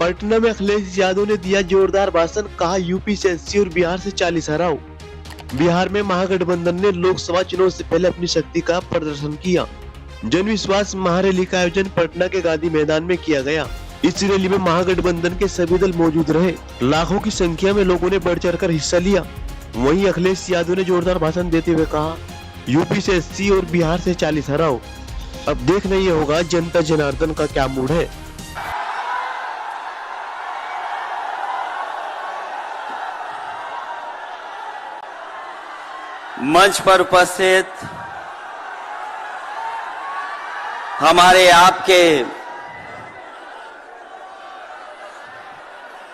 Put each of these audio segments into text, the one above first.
पटना में अखिलेश यादव ने दिया जोरदार भाषण, कहा यूपी से 80 और बिहार से 40 हराओ। बिहार में महागठबंधन ने लोकसभा चुनाव से पहले अपनी शक्ति का प्रदर्शन किया। जन विश्वास महारैली का आयोजन पटना के गांधी मैदान में किया गया। इस रैली में महागठबंधन के सभी दल मौजूद रहे। लाखों की संख्या में लोगों ने बढ़ चढ़कर हिस्सा लिया। वहीं अखिलेश यादव ने जोरदार भाषण देते हुए कहा, यूपी से 80 और बिहार से 40 हराओ। अब देखना ये होगा जनता जनार्दन का क्या मूड है। मंच पर उपस्थित हमारे आपके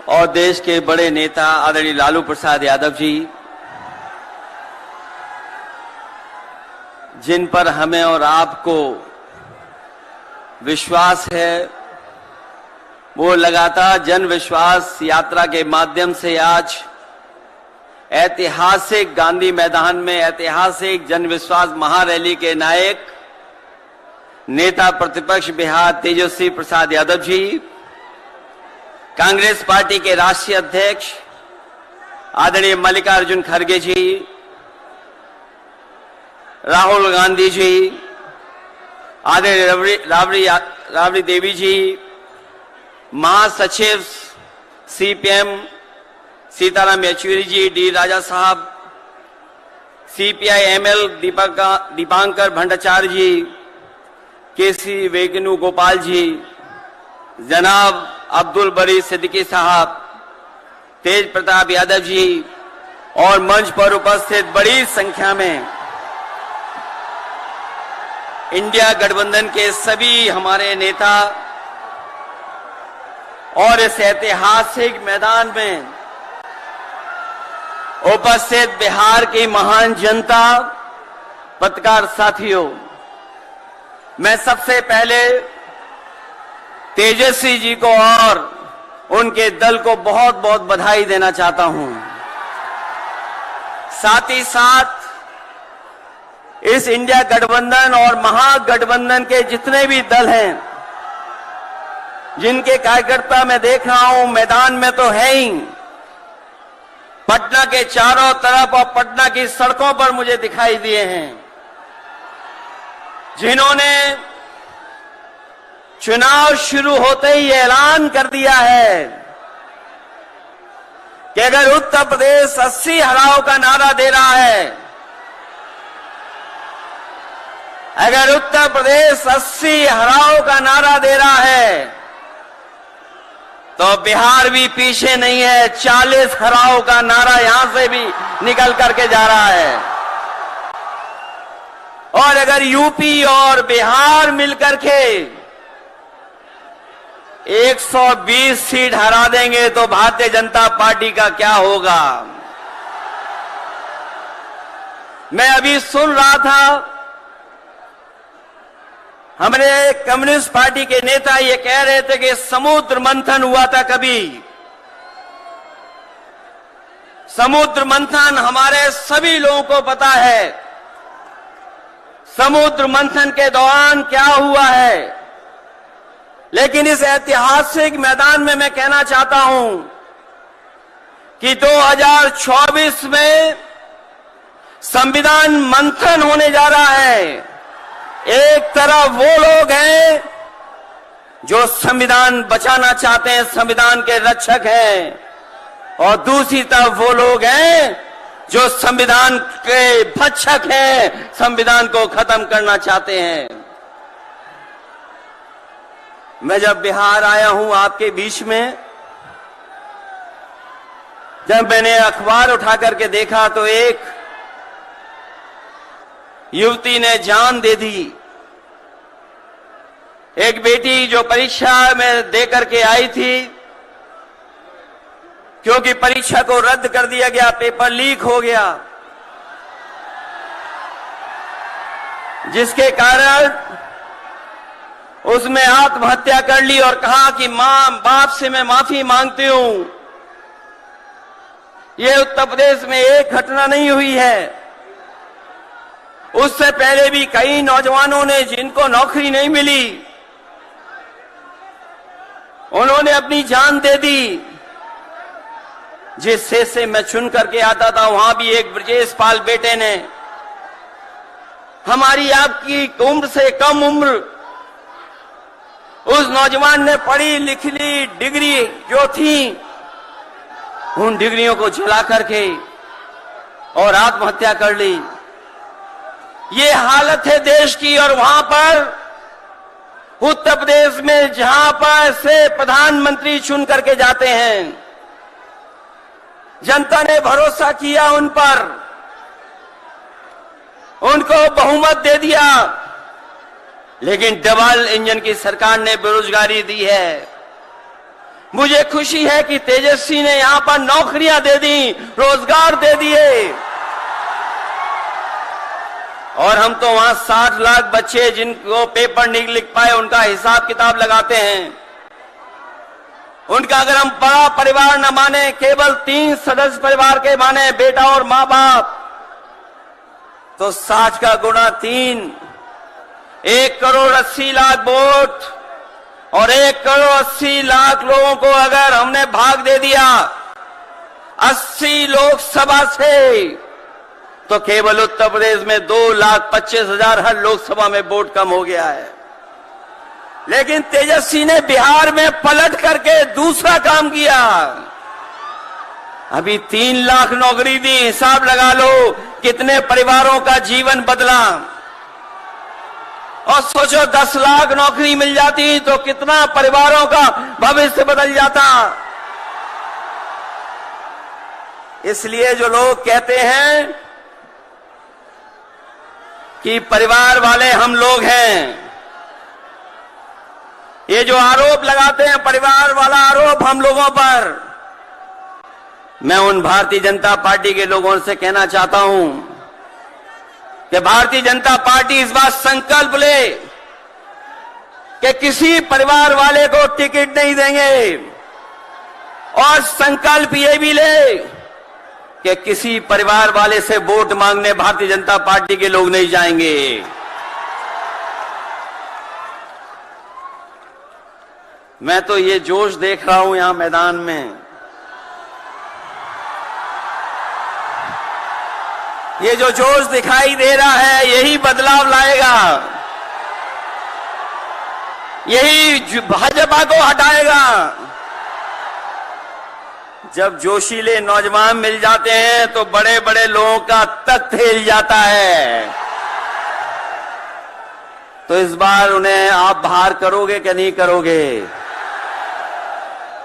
और देश के बड़े नेता आदरणीय लालू प्रसाद यादव जी, जिन पर हमें और आपको विश्वास है, वो लगातार जन विश्वास यात्रा के माध्यम से आज ऐतिहासिक गांधी मैदान में ऐतिहासिक जन विश्वास महारैली के नायक नेता प्रतिपक्ष बिहार तेजस्वी प्रसाद यादव जी, कांग्रेस पार्टी के राष्ट्रीय अध्यक्ष आदरणीय मल्लिकार्जुन खड़गे जी, राहुल गांधी जी, आदरणीय राबड़ी देवी जी, महासचिव सीपीएम सीताराम येचुरी जी, डी राजा साहब, सीपीआई एमएल दीपांकर भट्टाचार्य जी, केसी वेणुगोपाल जी, जनाब अब्दुल बरी सिद्दीकी साहब, तेज प्रताप यादव जी और मंच पर उपस्थित बड़ी संख्या में इंडिया गठबंधन के सभी हमारे नेता और इस ऐतिहासिक मैदान में उपस्थित बिहार की महान जनता, पत्रकार साथियों, मैं सबसे पहले तेजस्वी जी को और उनके दल को बहुत बहुत बधाई देना चाहता हूं। साथ ही साथ इस इंडिया गठबंधन और महागठबंधन के जितने भी दल हैं, जिनके कार्यकर्ता मैं देख रहा हूं मैदान में तो है ही, पटना के चारों तरफ और पटना की सड़कों पर मुझे दिखाई दिए हैं, जिन्होंने चुनाव शुरू होते ही ऐलान कर दिया है कि अगर उत्तर प्रदेश 80 हराओ का नारा दे रहा है, अगर उत्तर प्रदेश 80 हराओ का नारा दे रहा है, तो बिहार भी पीछे नहीं है। 40 हराओ का नारा यहां से भी निकल करके जा रहा है। और अगर यूपी और बिहार मिलकर के 120 सीट हरा देंगे तो भारतीय जनता पार्टी का क्या होगा। मैं अभी सुन रहा था, हमारे कम्युनिस्ट पार्टी के नेता ये कह रहे थे कि समुद्र मंथन हुआ था कभी। समुद्र मंथन हमारे सभी लोगों को पता है, समुद्र मंथन के दौरान क्या हुआ है। लेकिन इस ऐतिहासिक मैदान में मैं कहना चाहता हूं कि 2024 में संविधान मंथन होने जा रहा है। एक तरफ वो लोग हैं जो संविधान बचाना चाहते हैं, संविधान के रक्षक हैं, और दूसरी तरफ वो लोग हैं जो संविधान के भक्षक हैं, संविधान को खत्म करना चाहते हैं। मैं जब बिहार आया हूं आपके बीच में, जब मैंने अखबार उठा करके देखा तो एक युवती ने जान दे दी। एक बेटी जो परीक्षा में दे करके आई थी, क्योंकि परीक्षा को रद्द कर दिया गया, पेपर लीक हो गया, जिसके कारण उसने आत्महत्या कर ली और कहा कि मां बाप से मैं माफी मांगती हूं। यह उत्तर प्रदेश में एक घटना नहीं हुई है, उससे पहले भी कई नौजवानों ने, जिनको नौकरी नहीं मिली, उन्होंने अपनी जान दे दी। जिस शेष से मैं चुन करके आता था, वहां भी एक ब्रजेश पाल बेटे ने हमारी आपकी उम्र से कम उम्र उस नौजवान ने पढ़ी लिख ली डिग्री जो थी, उन डिग्रियों को जला करके और आत्महत्या कर ली। ये हालत है देश की। और वहां पर उत्तर प्रदेश में जहां पर से प्रधानमंत्री चुन करके जाते हैं, जनता ने भरोसा किया उन पर, उनको बहुमत दे दिया, लेकिन डबल इंजन की सरकार ने बेरोजगारी दी है। मुझे खुशी है कि तेजस्वी ने यहां पर नौकरियां दे दी, रोजगार दे दिए। और हम तो वहां 60 लाख बच्चे जिनको पेपर नहीं लिख पाए, उनका हिसाब किताब लगाते हैं। उनका अगर हम बड़ा परिवार न माने, केवल 3 सदस्य परिवार के माने, बेटा और मां बाप, तो 60 का गुणा 3, 1 करोड़ 80 लाख वोट और 1 करोड़ 80 लाख लोगों को अगर हमने भाग दे दिया 80 लोकसभा से, तो केवल उत्तर प्रदेश में 2,25,000 हर लोकसभा में वोट कम हो गया है। लेकिन तेजस्वी ने बिहार में पलट करके दूसरा काम किया। अभी 3 लाख नौकरी दी, हिसाब लगा लो कितने परिवारों का जीवन बदला। और सोचो 10 लाख नौकरी मिल जाती तो कितना परिवारों का भविष्य बदल जाता। इसलिए जो लोग कहते हैं कि परिवार वाले हम लोग हैं, ये जो आरोप लगाते हैं परिवार वाला आरोप हम लोगों पर, मैं उन भारतीय जनता पार्टी के लोगों से कहना चाहता हूं कि भारतीय जनता पार्टी इस बात संकल्प ले कि किसी परिवार वाले को टिकट नहीं देंगे, और संकल्प ये भी ले कि किसी परिवार वाले से वोट मांगने भारतीय जनता पार्टी के लोग नहीं जाएंगे। मैं तो ये जोश देख रहा हूं यहां मैदान में, ये जो जोश दिखाई दे रहा है यही बदलाव लाएगा, यही भाजपा को हटाएगा। जब जोशीले नौजवान मिल जाते हैं तो बड़े बड़े लोगों का तख्त हिल जाता है। तो इस बार उन्हें आप बाहर करोगे कि नहीं करोगे?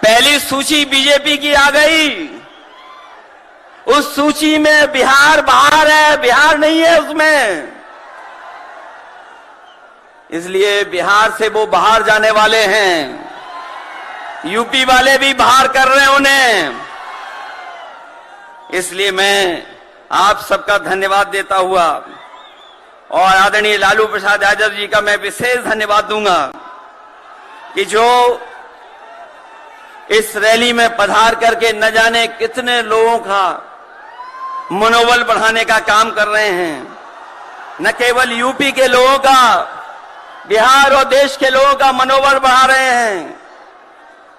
पहली सूची बीजेपी की आ गई, उस सूची में बिहार बाहर है, बिहार नहीं है उसमें। इसलिए बिहार से वो बाहर जाने वाले हैं, यूपी वाले भी बाहर कर रहे हैं उन्हें। इसलिए मैं आप सबका धन्यवाद देता हुआ और आदरणीय लालू प्रसाद यादव जी का मैं विशेष धन्यवाद दूंगा कि जो इस रैली में पधार करके न जाने कितने लोगों का मनोबल बढ़ाने का काम कर रहे हैं। न केवल यूपी के लोगों का, बिहार और देश के लोगों का मनोबल बढ़ा रहे हैं।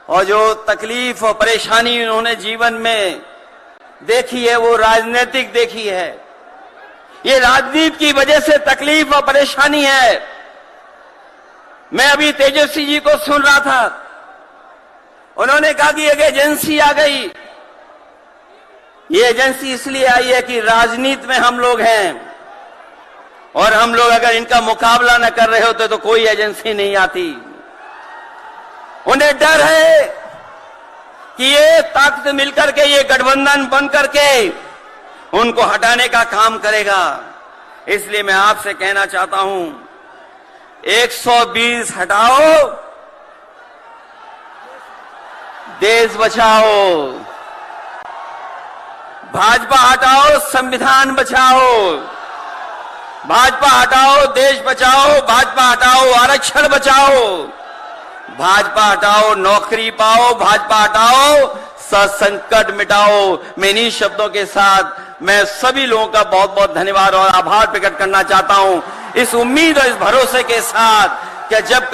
और जो तकलीफ और परेशानी उन्होंने जीवन में देखी है वो राजनीतिक देखी है। ये राजनीति की वजह से तकलीफ और परेशानी है। मैं अभी तेजस्वी जी को सुन रहा था, उन्होंने कहा कि एक एजेंसी आ गई। ये एजेंसी इसलिए आई है कि राजनीति में हम लोग हैं और हम लोग अगर इनका मुकाबला न कर रहे होते तो कोई एजेंसी नहीं आती। उन्हें डर है कि ये ताकत मिलकर के, ये गठबंधन बन करके उनको हटाने का काम करेगा। इसलिए मैं आपसे कहना चाहता हूं 120 हटाओ, देश बचाओ। भाजपा हटाओ, संविधान बचाओ। भाजपा हटाओ, देश बचाओ। भाजपा हटाओ, आरक्षण बचाओ। भाजपा हटाओ, नौकरी पाओ। भाजपा हटाओ, संकट मिटाओ। मैं इन्हीं शब्दों के साथ मैं सभी लोगों का बहुत बहुत धन्यवाद और आभार प्रकट करना चाहता हूं, इस उम्मीद और इस भरोसे के साथ कि जब